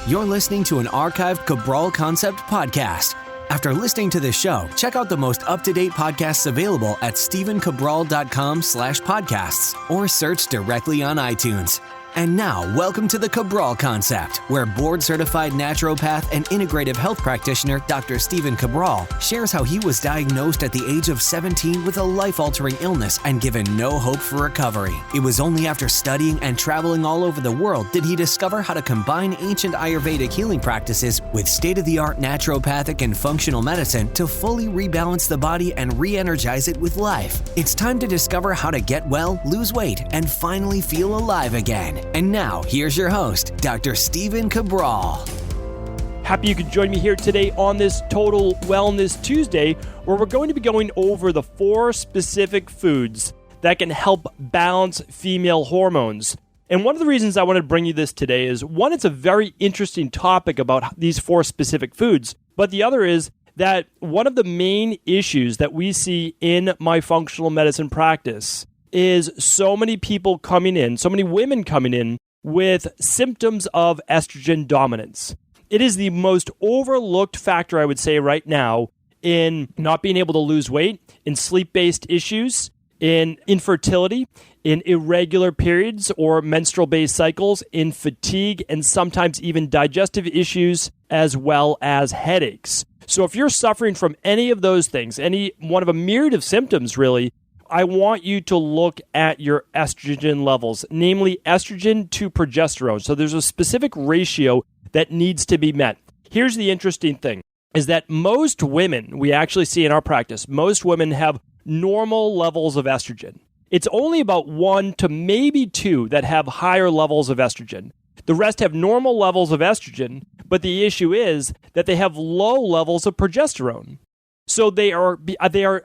You're listening to an archived Cabral Concept podcast. After listening to this show, check out the most up-to-date podcasts available at stephencabral.com/podcasts or search directly on iTunes. And now, welcome to the Cabral Concept, where board-certified naturopath and integrative health practitioner Dr. Stephen Cabral shares how he was diagnosed at the age of 17 with a life-altering illness and given no hope for recovery. It was only after studying and traveling all over the world did he discover how to combine ancient Ayurvedic healing practices with state-of-the-art naturopathic and functional medicine to fully rebalance the body and re-energize it with life. It's time to discover how to get well, lose weight, and finally feel alive again. And now, here's your host, Dr. Stephen Cabral. Happy you could join me here today on this Total Wellness Tuesday, where we're going to be going over the 4 specific foods that can help balance female hormones. And one of the reasons I wanted to bring you this today is, one, it's a very interesting topic about these 4 specific foods, but the other is that one of the main issues that we see in my functional medicine practice is so many people coming in, so many women coming in with symptoms of estrogen dominance. It is the most overlooked factor, I would say, right now in not being able to lose weight, in sleep-based issues, in infertility, in irregular periods or menstrual-based cycles, in fatigue, and sometimes even digestive issues, as well as headaches. So if you're suffering from any of those things, any one of a myriad of symptoms, really, I want you to look at your estrogen levels, namely estrogen to progesterone. So there's a specific ratio that needs to be met. Here's the interesting thing, is that most women, we actually see in our practice, most women have normal levels of estrogen. It's only about 1 to maybe 2 that have higher levels of estrogen. The rest have normal levels of estrogen, but the issue is that they have low levels of progesterone. So they are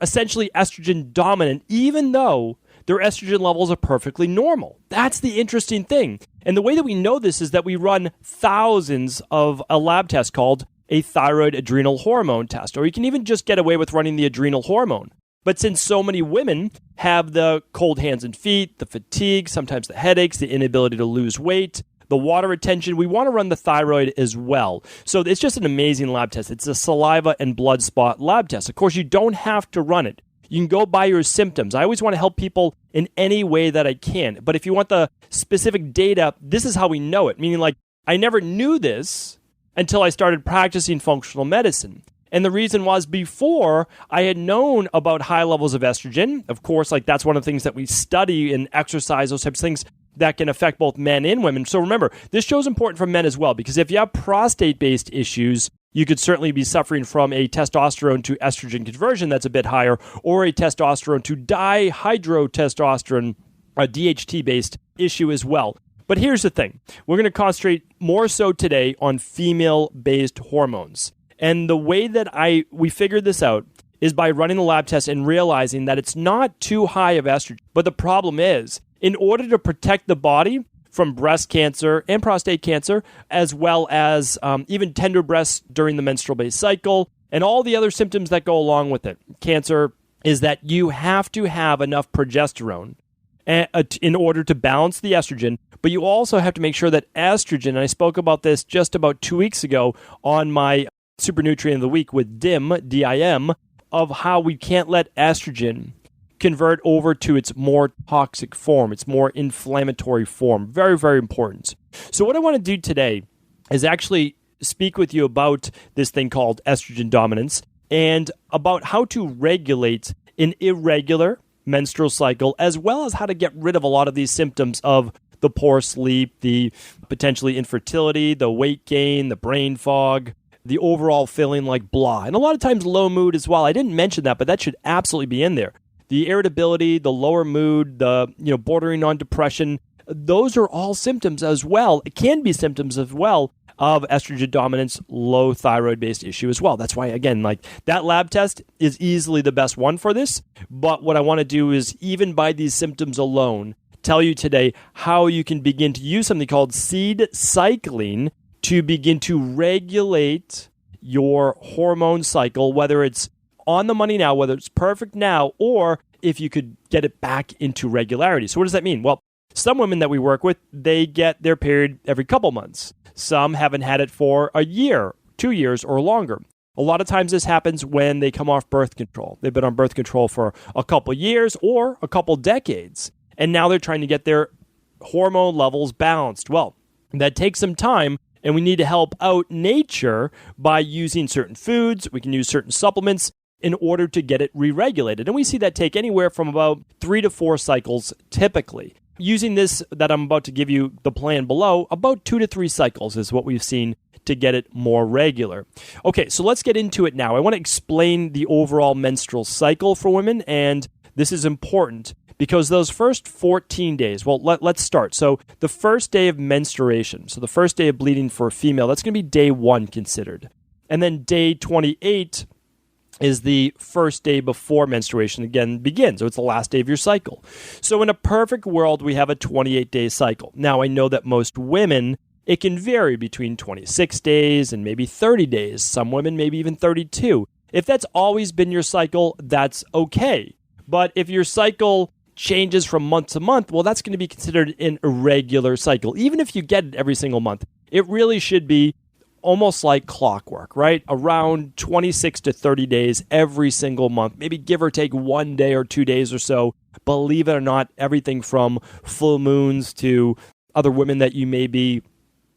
essentially estrogen dominant, even though their estrogen levels are perfectly normal. That's the interesting thing. And the way that we know this is that we run thousands of a lab test called a thyroid adrenal hormone test, or you can even just get away with running the adrenal hormone. But since so many women have the cold hands and feet, the fatigue, sometimes the headaches, the inability to lose weight, the water retention, we want to run the thyroid as well. So it's just an amazing lab test. It's a saliva and blood spot lab test. Of course, you don't have to run it. You can go by your symptoms. I always want to help people in any way that I can. But if you want the specific data, this is how we know it. Meaning, like, I never knew this until I started practicing functional medicine. And the reason was, before I had known about high levels of estrogen, of course, like that's one of the things that we study and exercise, those types of things that can affect both men and women. So remember, this show is important for men as well, because if you have prostate-based issues, you could certainly be suffering from a testosterone to estrogen conversion that's a bit higher, or a testosterone to dihydrotestosterone, a DHT-based issue as well. But here's the thing. We're going to concentrate more so today on female-based hormones. And the way that we figured this out is by running the lab test and realizing that it's not too high of estrogen. But the problem is, in order to protect the body from breast cancer and prostate cancer, as well as even tender breasts during the menstrual-based cycle, and all the other symptoms that go along with it, cancer, is that you have to have enough progesterone in order to balance the estrogen, but you also have to make sure that estrogen, and I spoke about this just about 2 weeks ago on my Super Nutrient of the Week with DIM, D-I-M, of how we can't let estrogen convert over to its more toxic form, its more inflammatory form. Very, very important. So what I want to do today is actually speak with you about this thing called estrogen dominance and about how to regulate an irregular menstrual cycle, as well as how to get rid of a lot of these symptoms of the poor sleep, the potentially infertility, the weight gain, the brain fog, the overall feeling like blah, and a lot of times low mood as well. I didn't mention that, but that should absolutely be in there. The irritability, the lower mood, the bordering on depression, those are all symptoms as well. It can be symptoms as well of estrogen dominance, low thyroid-based issue as well. That's why, again, like that lab test is easily the best one for this. But what I want to do is, even by these symptoms alone, tell you today how you can begin to use something called seed cycling to begin to regulate your hormone cycle, whether it's on the money now, whether it's perfect now, or if you could get it back into regularity. So what does that mean? Well, some women that we work with, they get their period every couple months. Some haven't had it for a year, 2 years, or longer. A lot of times this happens when they come off birth control. They've been on birth control for a couple years or a couple decades, and now they're trying to get their hormone levels balanced. Well, that takes some time, and we need to help out nature by using certain foods. We can use certain supplements in order to get it re-regulated. And we see that take anywhere from about 3 to 4 cycles typically. Using this that I'm about to give you, the plan below, about 2 to 3 cycles is what we've seen to get it more regular. Okay, so let's get into it now. I want to explain the overall menstrual cycle for women, and this is important because those first 14 days, well, let's start. So the first day of menstruation, so the first day of bleeding for a female, that's going to be day 1 considered. And then day 28 is the first day before menstruation again begins. So it's the last day of your cycle. So in a perfect world, we have a 28-day cycle. Now, I know that most women, it can vary between 26 days and maybe 30 days. Some women, maybe even 32. If that's always been your cycle, that's okay. But if your cycle changes from month to month, well, that's going to be considered an irregular cycle. Even if you get it every single month, it really should be almost like clockwork, right? Around 26 to 30 days every single month, maybe give or take 1 day or 2 days or so. Believe it or not, everything from full moons to other women that you may be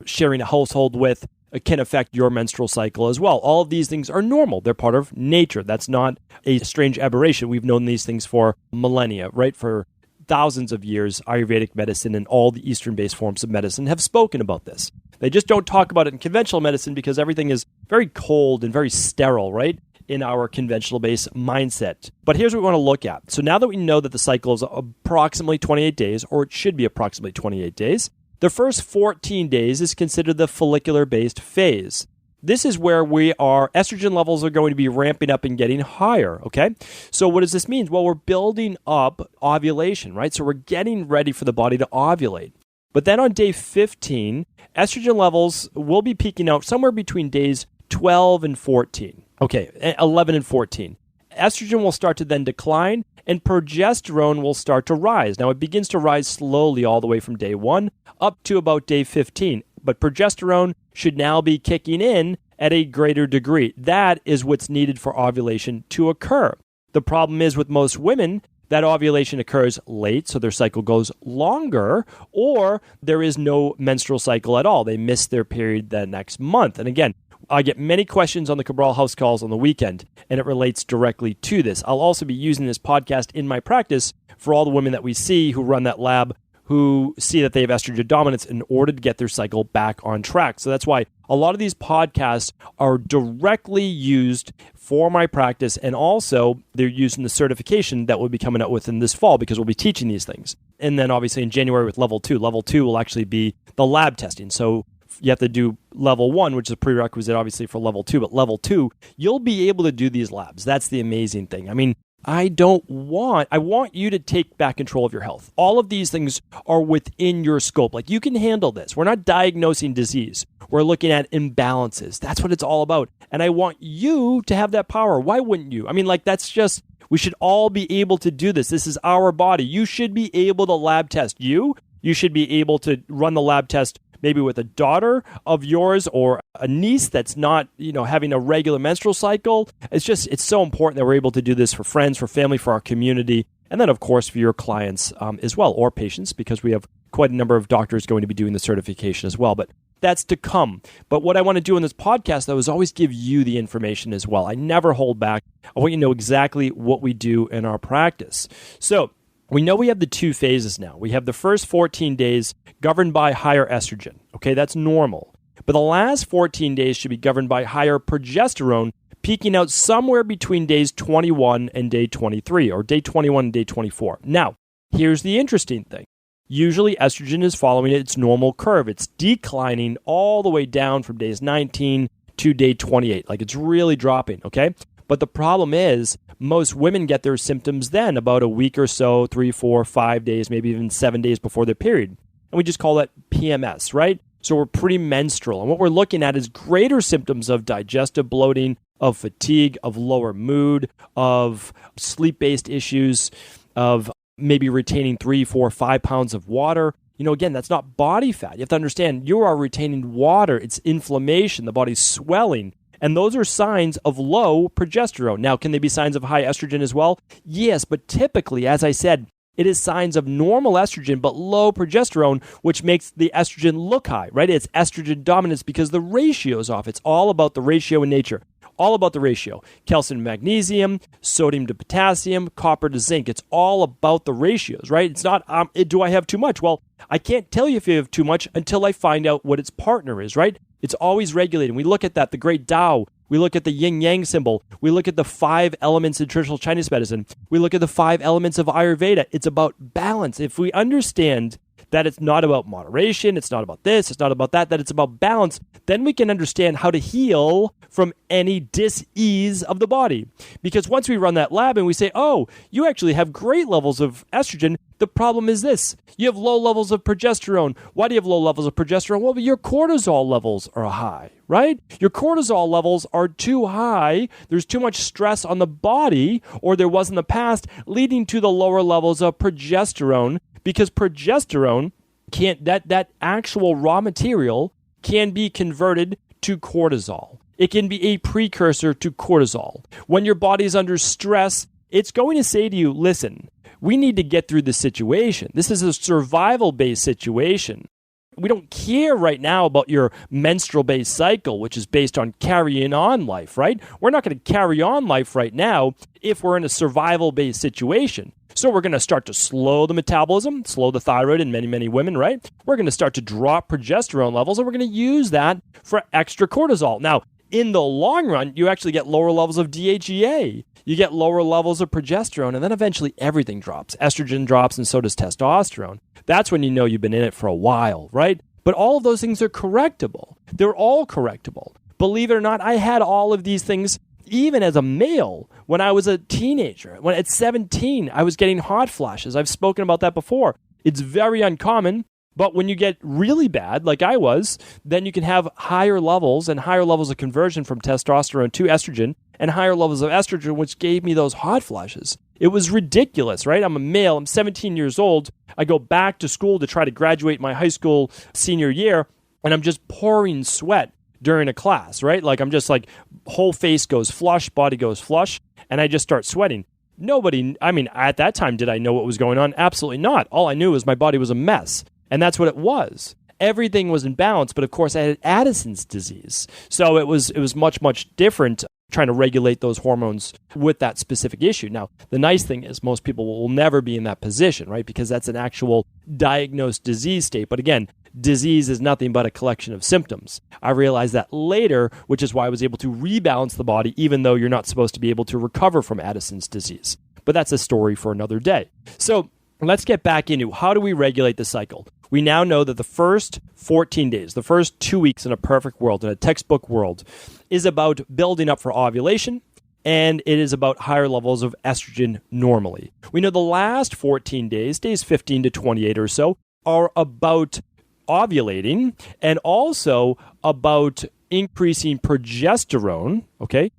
sharing a household with can affect your menstrual cycle as well. All of these things are normal. They're part of nature. That's not a strange aberration. We've known these things for millennia, right? For thousands of years, Ayurvedic medicine and all the Eastern-based forms of medicine have spoken about this. They just don't talk about it in conventional medicine because everything is very cold and very sterile, right? In our conventional-based mindset. But here's what we want to look at. So now that we know that the cycle is approximately 28 days, or it should be approximately 28 days, the first 14 days is considered the follicular-based phase. This is where our estrogen levels are going to be ramping up and getting higher, okay? So what does this mean? Well, we're building up ovulation, right? So we're getting ready for the body to ovulate. But then on day 15, estrogen levels will be peaking out somewhere between days 12 and 14. Okay, 11 and 14. Estrogen will start to then decline, and progesterone will start to rise. Now, it begins to rise slowly all the way from day 1 up to about day 15. But progesterone should now be kicking in at a greater degree. That is what's needed for ovulation to occur. The problem is with most women, that ovulation occurs late, so their cycle goes longer, or there is no menstrual cycle at all. They miss their period the next month. And again, I get many questions on the Cabral House calls on the weekend, and it relates directly to this. I'll also be using this podcast in my practice for all the women that we see who run that lab who see that they have estrogen dominance in order to get their cycle back on track. So that's why a lot of these podcasts are directly used for my practice, and also they're using the certification that we'll be coming out with in this fall because we'll be teaching these things. And then obviously in January with level 2. Level 2 will actually be the lab testing. So you have to do level 1, which is a prerequisite obviously for level 2, but level 2, you'll be able to do these labs. That's the amazing thing. I mean, I want you to take back control of your health. All of these things are within your scope. Like, you can handle this. We're not diagnosing disease. We're looking at imbalances. That's what it's all about. And I want you to have that power. Why wouldn't you? I mean, like, that's just, we should all be able to do this. This is our body. You should be able to lab test you. You should be able to run the lab test maybe with a daughter of yours or a niece that's not, having a regular menstrual cycle. It's so important that we're able to do this for friends, for family, for our community, and then, of course, for your clients as well, or patients, because we have quite a number of doctors going to be doing the certification as well. But that's to come. But what I want to do in this podcast, though, is always give you the information as well. I never hold back. I want you to know exactly what we do in our practice. So we know we have the 2 phases now. We have the first 14 days governed by higher estrogen. Okay, that's normal. But the last 14 days should be governed by higher progesterone, peaking out somewhere between days 21 and day 23, or day 21 and day 24. Now, here's the interesting thing. Usually estrogen is following its normal curve. It's declining all the way down from days 19 to day 28. Like, it's really dropping, okay? But the problem is most women get their symptoms then about a week or so, 3, 4, 5 days, maybe even 7 days before their period. And we just call that PMS, right? So we're premenstrual. And what we're looking at is greater symptoms of digestive bloating, of fatigue, of lower mood, of sleep-based issues, of maybe retaining 3, 4, 5 pounds of water. Again, that's not body fat. You have to understand you are retaining water. It's inflammation. The body's swelling. And those are signs of low progesterone. Now, can they be signs of high estrogen as well? Yes, but typically, as I said, it is signs of normal estrogen but low progesterone, which makes the estrogen look high, right? It's estrogen dominance because the ratio is off. It's all about the ratio in nature. All about the ratio. Calcium to magnesium, sodium to potassium, copper to zinc. It's all about the ratios, right? It's not, do I have too much? Well, I can't tell you if you have too much until I find out what its partner is, right? It's always regulating. We look at that, the great Tao. We look at the yin-yang symbol. We look at the 5 elements in traditional Chinese medicine. We look at the 5 elements of Ayurveda. It's about balance. If we understand that it's not about moderation, it's not about this, it's not about that it's about balance, then we can understand how to heal from any dis-ease of the body. Because once we run that lab and we say, oh, you actually have great levels of estrogen, the problem is this. You have low levels of progesterone. Why do you have low levels of progesterone? Well, your cortisol levels are high, right? Your cortisol levels are too high. There's too much stress on the body, or there was in the past, leading to the lower levels of progesterone, because progesterone that actual raw material can be converted to cortisol. It can be a precursor to cortisol. When your body is under stress, it's going to say to you, listen, we need to get through this situation. This is a survival-based situation. We don't care right now about your menstrual-based cycle, which is based on carrying on life, right? We're not going to carry on life right now if we're in a survival-based situation. So we're going to start to slow the metabolism, slow the thyroid in many, many women, right? We're going to start to drop progesterone levels, and we're going to use that for extra cortisol. Now, in the long run, you actually get lower levels of DHEA. You get lower levels of progesterone, and then eventually everything drops. Estrogen drops, and so does testosterone. That's when you know you've been in it for a while, right? But all of those things are correctable. They're all correctable. Believe it or not, I had all of these things even as a male when I was a teenager. When at 17, I was getting hot flashes. I've spoken about that before. It's very uncommon, but when you get really bad, like I was, then you can have higher levels and higher levels of conversion from testosterone to estrogen and higher levels of estrogen, which gave me those hot flashes. It was ridiculous, right? I'm a male. I'm 17 years old. I go back to school to try to graduate my high school senior year, and I'm just pouring sweat during a class, right? Like I'm just like, whole face goes flush, body goes flush, and I just start sweating. At that time, did I know what was going on? Absolutely not. All I knew was my body was a mess, and that's what it was. Everything was in balance, but of course I had Addison's disease. So it was much, much different trying to regulate those hormones with that specific issue. Now, the nice thing is most people will never be in that position, right? Because that's an actual diagnosed disease state. But again, disease is nothing but a collection of symptoms. I realized that later, which is why I was able to rebalance the body, even though you're not supposed to be able to recover from Addison's disease. But that's a story for another day. So let's get back into how do we regulate the cycle? We now know that the first 14 days, the first 2 weeks in a perfect world, in a textbook world, is about building up for ovulation, and it is about higher levels of estrogen normally. We know the last 14 days, days 15 to 28 or so, are about ovulating and also about increasing progesterone, okay,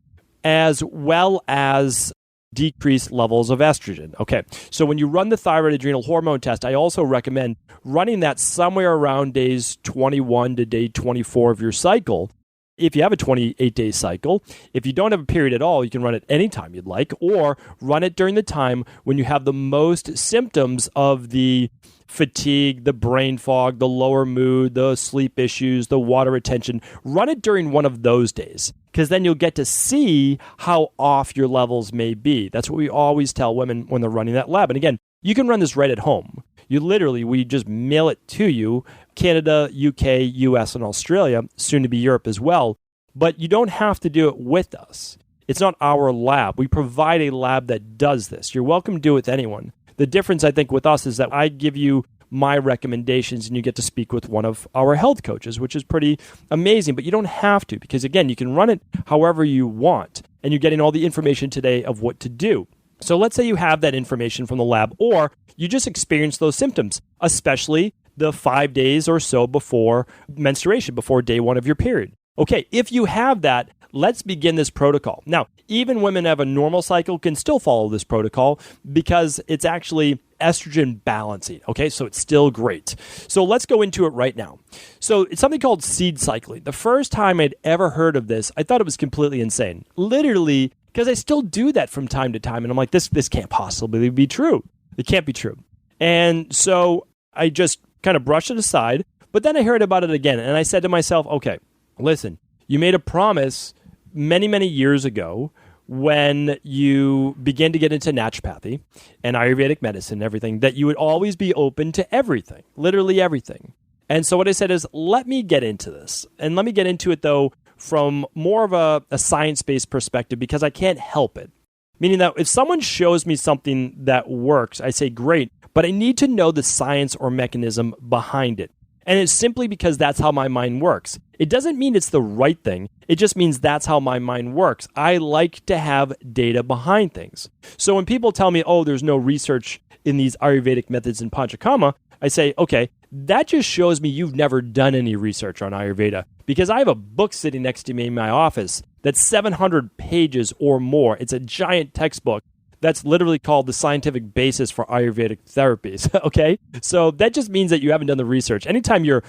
as well as decreased levels of estrogen. Okay, so when you run the thyroid adrenal hormone test, I also recommend running that somewhere around days 21 to day 24 of your cycle. If you have a 28-day cycle, if you don't have a period at all, you can run it anytime you'd like, or run it during the time when you have the most symptoms of the fatigue, the brain fog, the lower mood, the sleep issues, the water retention. Run it during one of those days, because then you'll get to see how off your levels may be. That's what we always tell women when they're running that lab. And again, you can run this right at home. We just mail it to you, Canada, UK, US, and Australia, soon to be Europe as well. But you don't have to do it with us. It's not our lab. We provide a lab that does this. You're welcome to do it with anyone. The difference, I think, with us is that I give you my recommendations and you get to speak with one of our health coaches, which is pretty amazing. But you don't have to, because, again, you can run it however you want, and you're getting all the information today of what to do. So let's say you have that information from the lab, or you just experience those symptoms, especially the 5 days or so before menstruation, before day one of your period. Okay, if you have that, let's begin this protocol. Now, even women who have a normal cycle can still follow this protocol because it's actually estrogen balancing. Okay, so it's still great. So let's go into it right now. So it's something called seed cycling. The first time I'd ever heard of this, I thought it was completely insane. Literally, because I still do that from time to time. And I'm like, this can't possibly be true. It can't be true. And so I just kind of brushed it aside. But then I heard about it again. And I said to myself, okay, listen, you made a promise many, many years ago when you began to get into naturopathy and Ayurvedic medicine and everything, that you would always be open to everything, literally everything. And so what I said is, let me get into this. And let me get into it, though, from more of a science-based perspective, because I can't help it. Meaning that if someone shows me something that works, I say, great, but I need to know the science or mechanism behind it. And it's simply because that's how my mind works. It doesn't mean it's the right thing. It just means that's how my mind works. I like to have data behind things. So when people tell me, oh, there's no research in these Ayurvedic methods in Panchakarma, I say, okay, that just shows me you've never done any research on Ayurveda, because I have a book sitting next to me in my office that's 700 pages or more. It's a giant textbook that's literally called The Scientific Basis for Ayurvedic Therapies, okay? So that just means that you haven't done the research. Anytime your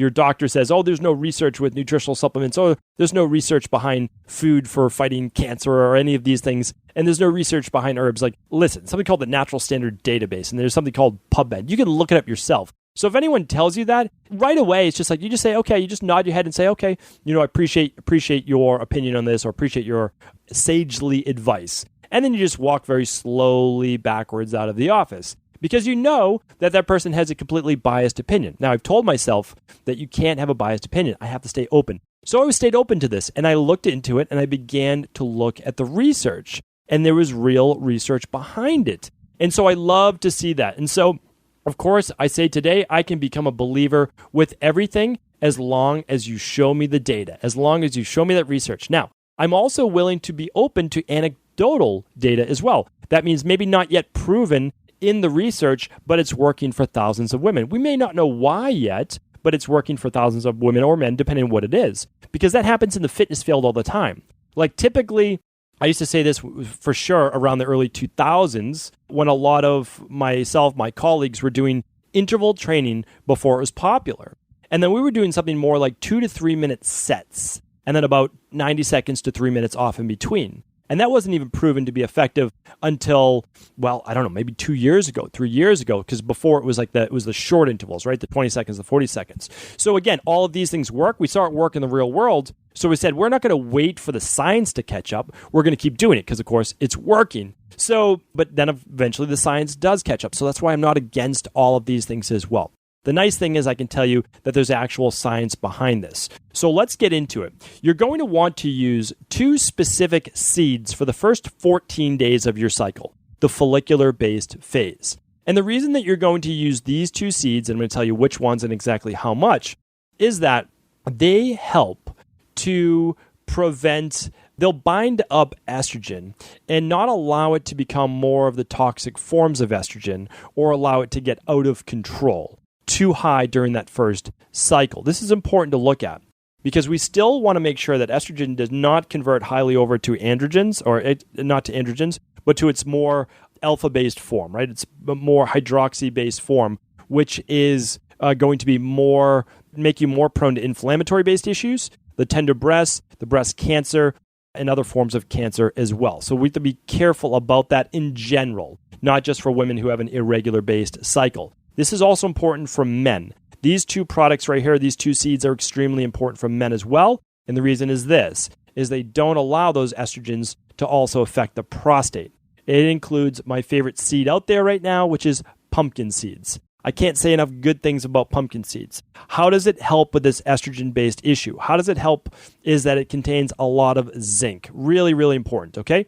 doctor says, oh, there's no research with nutritional supplements, oh, there's no research behind food for fighting cancer or any of these things, and there's no research behind herbs, like, listen, something called the Natural Standard Database, and there's something called PubMed. You can look it up yourself. So if anyone tells you that, right away, it's just like, you just say, okay, you just nod your head and say, okay, I appreciate your opinion on this, or appreciate your sagely advice. And then you just walk very slowly backwards out of the office, because you know that person has a completely biased opinion. Now, I've told myself that you can't have a biased opinion. I have to stay open. So I stayed open to this, and I looked into it, and I began to look at the research, and there was real research behind it. And so I love to see that. And so, of course, I say today I can become a believer with everything as long as you show me the data, as long as you show me that research. Now, I'm also willing to be open to anecdotal data as well. That means maybe not yet proven in the research, but it's working for thousands of women. We may not know why yet, but it's working for thousands of women or men, depending on what it is, because that happens in the fitness field all the time. Like typically, I used to say this for sure around the early 2000s, when a lot of my colleagues were doing interval training before it was popular. And then we were doing something more like 2 to 3 minute sets, and then about 90 seconds to 3 minutes off in between. And that wasn't even proven to be effective until, well, I don't know, maybe 2 years ago, 3 years ago, because before it was the short intervals, right? The 20 seconds, the 40 seconds. So again, all of these things work. We saw it work in the real world. So we said, we're not going to wait for the science to catch up. We're going to keep doing it because, of course, it's working. So, but then eventually the science does catch up. So that's why I'm not against all of these things as well. The nice thing is I can tell you that there's actual science behind this. So let's get into it. You're going to want to use 2 specific seeds for the first 14 days of your cycle, the follicular-based phase. And the reason that you're going to use these 2 seeds, and I'm going to tell you which ones and exactly how much, is that they help to prevent, they'll bind up estrogen and not allow it to become more of the toxic forms of estrogen or allow it to get out of control too high during that first cycle. This is important to look at because we still want to make sure that estrogen does not convert highly over to androgens, or not to androgens, but to its more alpha-based form, right? It's a more hydroxy-based form, which is going to be make you more prone to inflammatory-based issues, the tender breasts, the breast cancer, and other forms of cancer as well. So we have to be careful about that in general, not just for women who have an irregular-based cycle. This is also important for men. These 2 products right here, these 2 seeds are extremely important for men as well. And the reason is they don't allow those estrogens to also affect the prostate. It includes my favorite seed out there right now, which is pumpkin seeds. I can't say enough good things about pumpkin seeds. How does it help with this estrogen-based issue? How does it help is that it contains a lot of zinc. Really, really important, okay?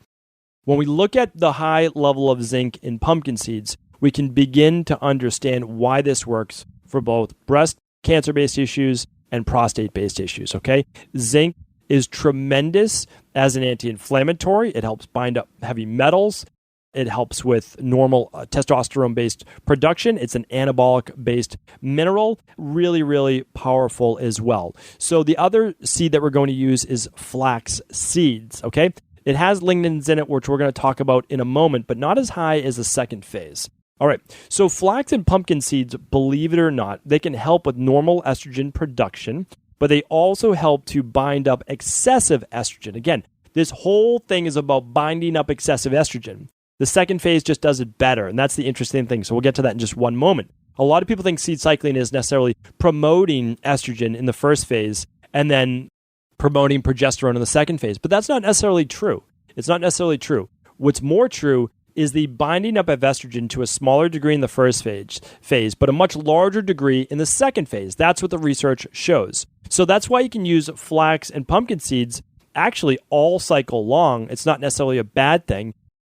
When we look at the high level of zinc in pumpkin seeds, we can begin to understand why this works for both breast cancer-based issues and prostate-based issues, okay? Zinc is tremendous as an anti-inflammatory. It helps bind up heavy metals. It helps with normal testosterone-based production. It's an anabolic-based mineral. Really, really powerful as well. So the other seed that we're going to use is flax seeds, okay? It has lignans in it, which we're going to talk about in a moment, but not as high as the second phase. All right, so flax and pumpkin seeds, believe it or not, they can help with normal estrogen production, but they also help to bind up excessive estrogen. Again, this whole thing is about binding up excessive estrogen. The second phase just does it better, and that's the interesting thing. So we'll get to that in just one moment. A lot of people think seed cycling is necessarily promoting estrogen in the first phase and then promoting progesterone in the second phase, but that's not necessarily true. It's not necessarily true. What's more true is the binding up of estrogen to a smaller degree in the first phase, but a much larger degree in the second phase. That's what the research shows. So that's why you can use flax and pumpkin seeds actually all cycle long. It's not necessarily a bad thing.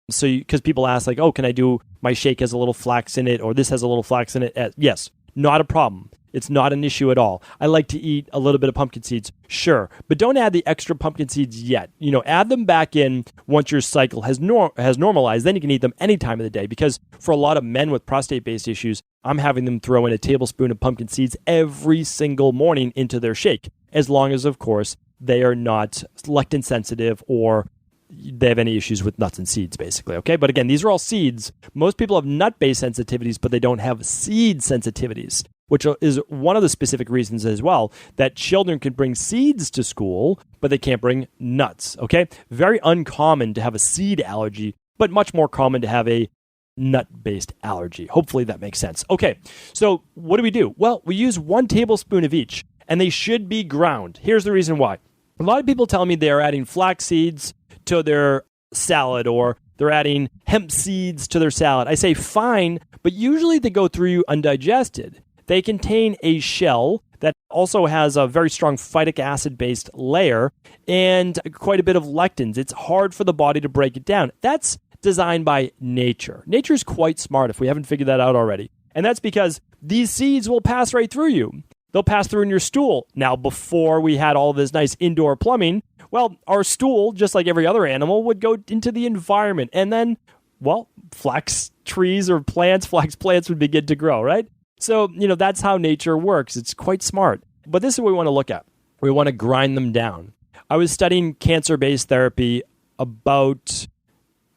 So because people ask like, oh, can I do my shake has a little flax in it or this has a little flax in it? Yes, not a problem. It's not an issue at all. I like to eat a little bit of pumpkin seeds, sure, but don't add the extra pumpkin seeds yet. Add them back in once your cycle has normalized. Then you can eat them any time of the day because for a lot of men with prostate-based issues, I'm having them throw in a tablespoon of pumpkin seeds every single morning into their shake, as long as, of course, they are not lectin sensitive or they have any issues with nuts and seeds, basically, okay? But again, these are all seeds. Most people have nut-based sensitivities, but they don't have seed sensitivities, which is one of the specific reasons as well that children can bring seeds to school, but they can't bring nuts, okay? Very uncommon to have a seed allergy, but much more common to have a nut-based allergy. Hopefully that makes sense. Okay, so what do? Well, we use 1 tablespoon of each, and they should be ground. Here's the reason why. A lot of people tell me they're adding flax seeds to their salad or they're adding hemp seeds to their salad. I say fine, but usually they go through you undigested. They contain a shell that also has a very strong phytic acid-based layer and quite a bit of lectins. It's hard for the body to break it down. That's designed by nature. Nature's quite smart if we haven't figured that out already. And that's because these seeds will pass right through you. They'll pass through in your stool. Now, before we had all this nice indoor plumbing, well, our stool, just like every other animal, would go into the environment. And then, well, flax trees or flax plants would begin to grow, right? So, that's how nature works. It's quite smart. But this is what we want to look at. We want to grind them down. I was studying cancer-based therapy about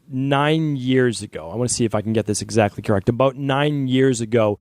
9 years ago. I want to see if I can get this exactly correct. About 9 years ago,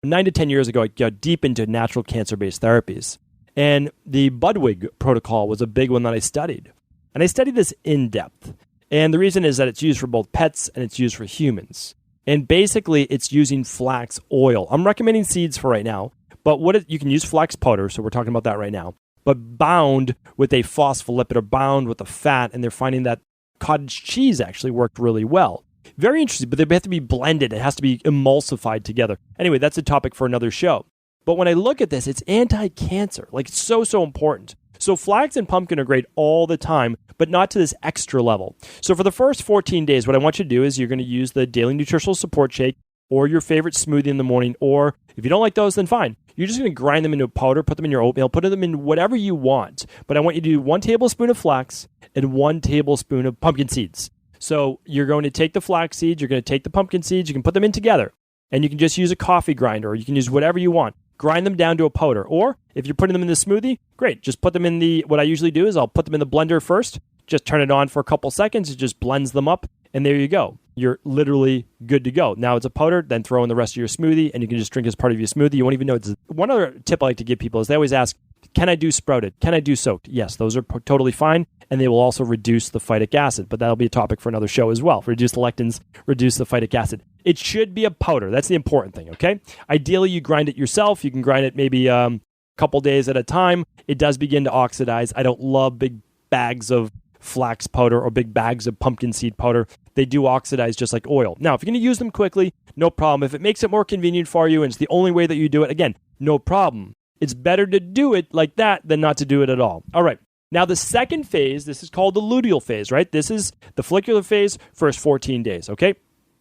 9 to 10 years ago, I got deep into natural cancer-based therapies. And the Budwig protocol was a big one that I studied. And I studied this in depth. And the reason is that it's used for both pets and it's used for humans. And basically, it's using flax oil. I'm recommending seeds for right now, but you can use flax powder, so we're talking about that right now, but bound with a phospholipid or bound with a fat, and they're finding that cottage cheese actually worked really well. Very interesting, but they have to be blended. It has to be emulsified together. Anyway, that's a topic for another show. But when I look at this, it's anti-cancer. Like, it's so, so important. So flax and pumpkin are great all the time, but not to this extra level. So for the first 14 days, what I want you to do is you're going to use the Daily Nutritional Support Shake or your favorite smoothie in the morning, or if you don't like those, then fine. You're just going to grind them into a powder, put them in your oatmeal, put them in whatever you want. But I want you to do 1 tablespoon of flax and 1 tablespoon of pumpkin seeds. So you're going to take the flax seeds, you're going to take the pumpkin seeds, you can put them in together, and you can just use a coffee grinder, or you can use whatever you want. Grind them down to a powder. Or if you're putting them in the smoothie, great. Just put them in what I usually do is I'll put them in the blender first, just turn it on for a couple seconds, it just blends them up, and there you go. You're literally good to go. Now it's a powder, then throw in the rest of your smoothie, and you can just drink as part of your smoothie. You won't even know it's... One other tip I like to give people is they always ask, can I do sprouted? Can I do soaked? Yes, those are totally fine, and they will also reduce the phytic acid, but that'll be a topic for another show as well. Reduce the lectins, reduce the phytic acid. It should be a powder. That's the important thing, okay? Ideally, you grind it yourself. You can grind it maybe a couple days at a time. It does begin to oxidize. I don't love big bags of flax powder or big bags of pumpkin seed powder. They do oxidize just like oil. Now, if you're going to use them quickly, no problem. If it makes it more convenient for you and it's the only way that you do it, again, no problem. It's better to do it like that than not to do it at all. All right. Now, the second phase, this is called the luteal phase, right? This is the follicular phase, first 14 days, okay?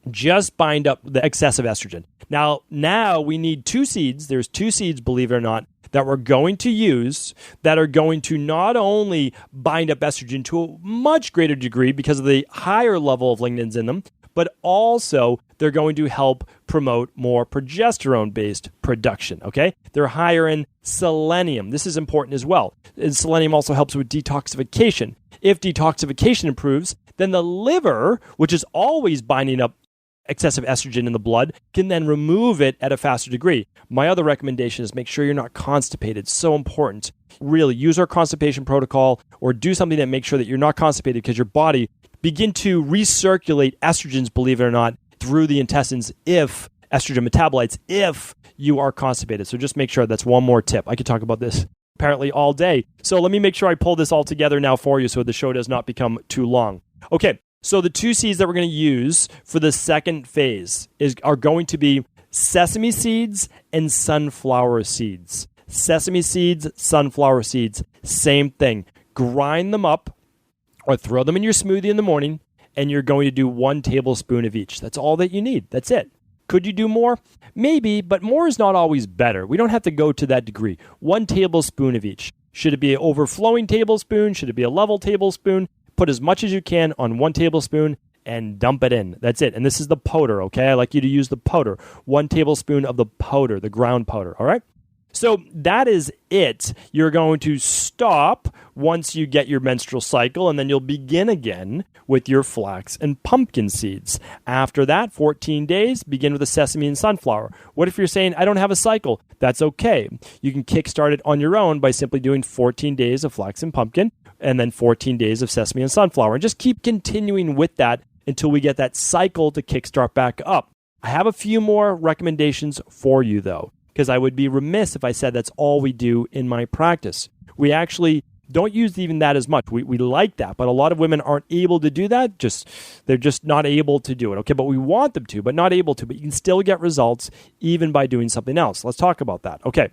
Just bind up the excessive estrogen. Now we need 2 seeds. There's 2 seeds, believe it or not, that we're going to use that are going to not only bind up estrogen to a much greater degree because of the higher level of lignans in them, but also they're going to help promote more progesterone-based production, okay? They're higher in selenium. This is important as well. And selenium also helps with detoxification. If detoxification improves, then the liver, which is always binding up excessive estrogen in the blood, can then remove it at a faster degree. My other recommendation is make sure you're not constipated. So important. Really, use our constipation protocol or do something that makes sure that you're not constipated, because your body begin to recirculate estrogens, believe it or not, through the intestines if estrogen metabolites, if you are constipated. So just make sure. That's one more tip. I could talk about this apparently all day. So let me make sure I pull this all together now for you so the show does not become too long. Okay. So the two seeds that we're going to use for the second phase are going to be sesame seeds and sunflower seeds. Sesame seeds, sunflower seeds, same thing. Grind them up or throw them in your smoothie in the morning, and you're going to do 1 tablespoon of each. That's all that you need. That's it. Could you do more? Maybe, but more is not always better. We don't have to go to that degree. 1 tablespoon of each. Should it be an overflowing tablespoon? Should it be a level tablespoon? Put as much as you can on 1 tablespoon and dump it in. That's it. And this is the powder, okay? I like you to use the powder. 1 tablespoon of the powder, the ground powder, all right? So that is it. You're going to stop once you get your menstrual cycle, and then you'll begin again with your flax and pumpkin seeds. After that, 14 days, begin with the sesame and sunflower. What if you're saying, I don't have a cycle? That's okay. You can kickstart it on your own by simply doing 14 days of flax and pumpkin, and then 14 days of sesame and sunflower. And just keep continuing with that until we get that cycle to kickstart back up. I have a few more recommendations for you, though, because I would be remiss if I said that's all we do in my practice. We actually don't use even that as much. We like that, but a lot of women aren't able to do that. They're just not able to do it, okay? But we want them to, but not able to. But you can still get results even by doing something else. Let's talk about that. Okay,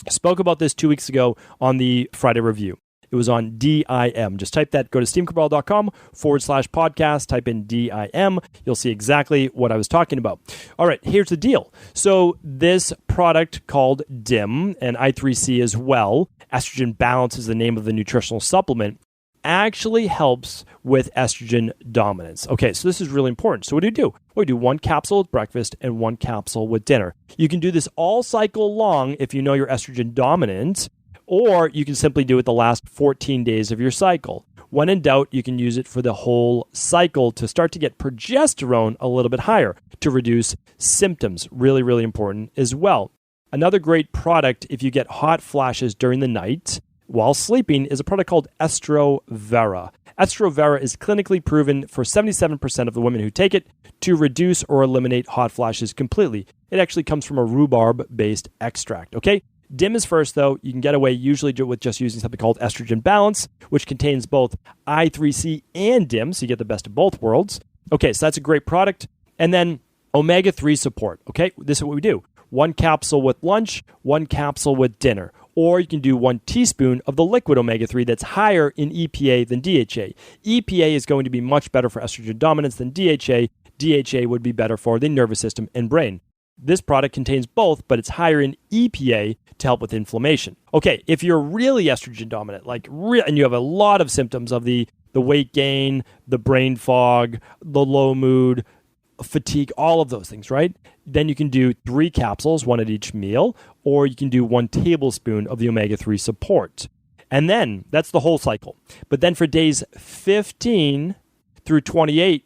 I spoke about this 2 weeks ago on the Friday review. It was on DIM. Just type that, go to stephencabral.com/podcast, type in DIM. You'll see exactly what I was talking about. All right, here's the deal. So this product called DIM, and I3C as well, Estrogen Balance is the name of the nutritional supplement, actually helps with estrogen dominance. Okay, so this is really important. So what do? Well, we do 1 capsule with breakfast and 1 capsule with dinner. You can do this all cycle long if you know you're estrogen dominant, or you can simply do it the last 14 days of your cycle. When in doubt, you can use it for the whole cycle to start to get progesterone a little bit higher to reduce symptoms. Really, really important as well. Another great product if you get hot flashes during the night while sleeping is a product called Estrovera. Estrovera is clinically proven for 77% of the women who take it to reduce or eliminate hot flashes completely. It actually comes from a rhubarb-based extract, okay? DIM is first, though. You can get away usually with just using something called Estrogen Balance, which contains both I3C and DIM, so you get the best of both worlds. Okay, so that's a great product. And then omega-3 support, okay? This is what we do. 1 capsule with lunch, 1 capsule with dinner. Or you can do 1 teaspoon of the liquid omega-3 that's higher in EPA than DHA. EPA is going to be much better for estrogen dominance than DHA. DHA would be better for the nervous system and brain. This product contains both, but it's higher in EPA to help with inflammation. Okay, if you're really estrogen dominant, and you have a lot of symptoms of the weight gain, the brain fog, the low mood, fatigue, all of those things, right? Then you can do 3 capsules, 1 at each meal, or you can do 1 tablespoon of the omega-3 support. And then, that's the whole cycle. But then for days 15 through 28,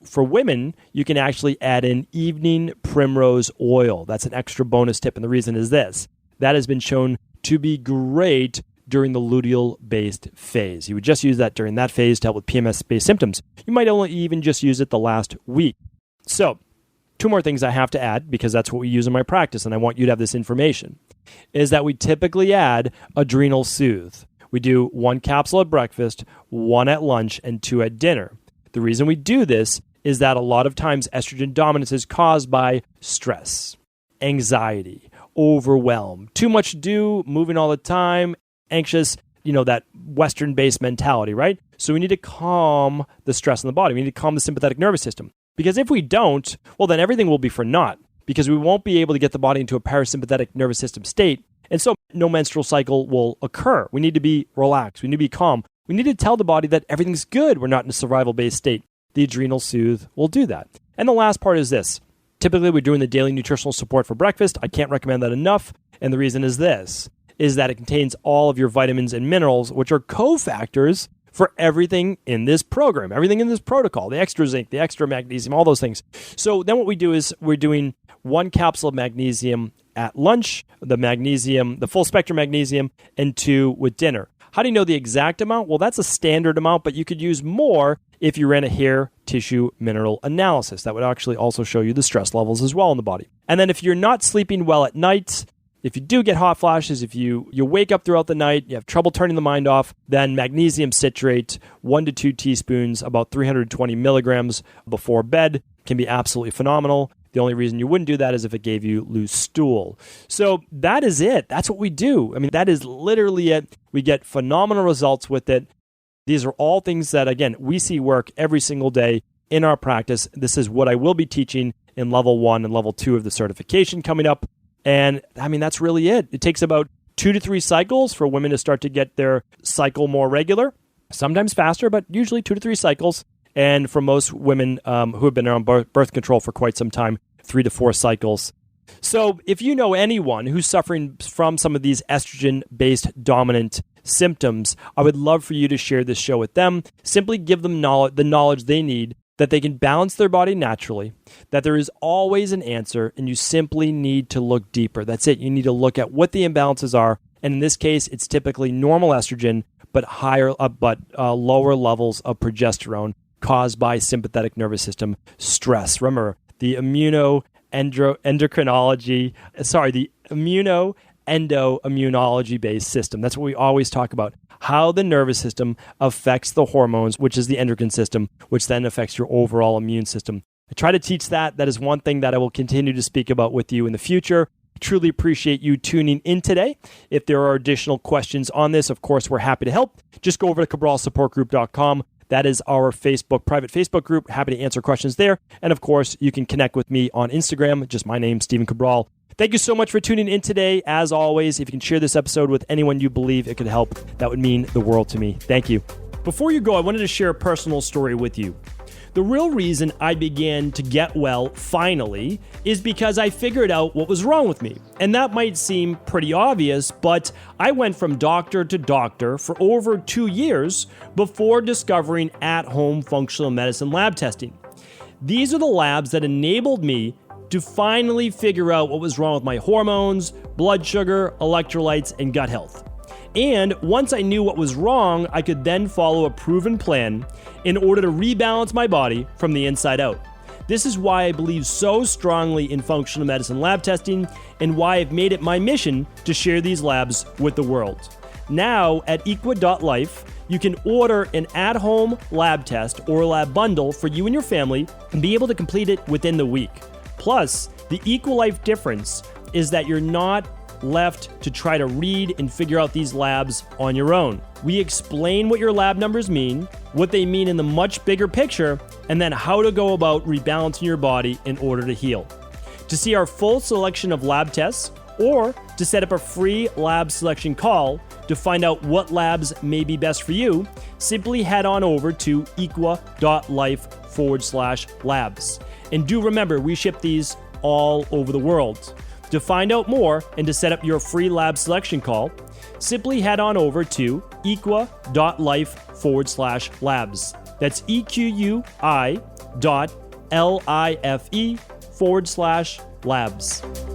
for women, you can actually add in evening primrose oil. That's an extra bonus tip, and the reason is this. That has been shown to be great during the luteal-based phase. You would just use that during that phase to help with PMS-based symptoms. You might only even just use it the last week. So, 2 more things I have to add, because that's what we use in my practice, and I want you to have this information, is that we typically add Adrenal Soothe. We do 1 capsule at breakfast, 1 at lunch, and 2 at dinner. The reason we do this is that a lot of times estrogen dominance is caused by stress, anxiety, overwhelm, too much to do, moving all the time, anxious, that Western-based mentality, right? So we need to calm the stress in the body. We need to calm the sympathetic nervous system. Because if we don't, well, then everything will be for naught, because we won't be able to get the body into a parasympathetic nervous system state, and so no menstrual cycle will occur. We need to be relaxed. We need to be calm. We need to tell the body that everything's good. We're not in a survival-based state. the Adrenal Soothe will do that. And the last part is this. Typically, we're doing the daily nutritional support for breakfast. I can't recommend that enough. And the reason is this, is that it contains all of your vitamins and minerals, which are cofactors for everything in this program, everything in this protocol, the extra zinc, the extra magnesium, all those things. So then what we do is we're doing 1 capsule of magnesium at lunch, the full spectrum magnesium, and 2 with dinner. How do you know the exact amount? Well, that's a standard amount, but you could use more if you ran a hair tissue mineral analysis. That would actually also show you the stress levels as well in the body. And then if you're not sleeping well at night, if you do get hot flashes, if you wake up throughout the night, you have trouble turning the mind off, then magnesium citrate, 1 to 2 teaspoons, about 320 milligrams before bed can be absolutely phenomenal. The only reason you wouldn't do that is if it gave you loose stool. So that is it. That's what we do. I mean, that is literally it. We get phenomenal results with it. These are all things that, again, we see work every single day in our practice. This is what I will be teaching in level 1 and level 2 of the certification coming up. And I mean, that's really it. It takes about 2 to 3 cycles for women to start to get their cycle more regular, sometimes faster, but usually 2 to 3 cycles. And for most women who have been on birth control for quite some time, 3 to 4 cycles. So if you know anyone who's suffering from some of these estrogen-based dominant symptoms, I would love for you to share this show with them. Simply give them the knowledge they need, that they can balance their body naturally, that there is always an answer, and you simply need to look deeper. That's it. You need to look at what the imbalances are. And in this case, it's typically normal estrogen, but lower levels of progesterone caused by sympathetic nervous system stress. Remember, the immuno-endocrinology-based system. That's what we always talk about, how the nervous system affects the hormones, which is the endocrine system, which then affects your overall immune system. I try to teach that. That is one thing that I will continue to speak about with you in the future. Truly appreciate you tuning in today. If there are additional questions on this, of course, we're happy to help. Just go over to cabralsupportgroup.com. That is our private Facebook group. Happy to answer questions there. And of course, you can connect with me on Instagram. Just my name, Stephen Cabral. Thank you so much for tuning in today. As always, if you can share this episode with anyone you believe it could help, that would mean the world to me. Thank you. Before you go, I wanted to share a personal story with you. The real reason I began to get well finally is because I figured out what was wrong with me. And that might seem pretty obvious, but I went from doctor to doctor for over 2 years before discovering at-home functional medicine lab testing. These are the labs that enabled me to finally figure out what was wrong with my hormones, blood sugar, electrolytes, and gut health. And once I knew what was wrong, I could then follow a proven plan in order to rebalance my body from the inside out. This is why I believe so strongly in functional medicine lab testing and why I've made it my mission to share these labs with the world. Now at equa.life, you can order an at-home lab test or a lab bundle for you and your family and be able to complete it within the week. Plus, the EquaLife difference is that you're not left to try to read and figure out these labs on your own. We explain what your lab numbers mean, what they mean in the much bigger picture, and then how to go about rebalancing your body in order to heal. To see our full selection of lab tests, or to set up a free lab selection call to find out what labs may be best for you, simply head on over to equa.life/labs. And do remember, we ship these all over the world. To find out more and to set up your free lab selection call, simply head on over to equa.life/labs. That's EQUI.LIFE/labs.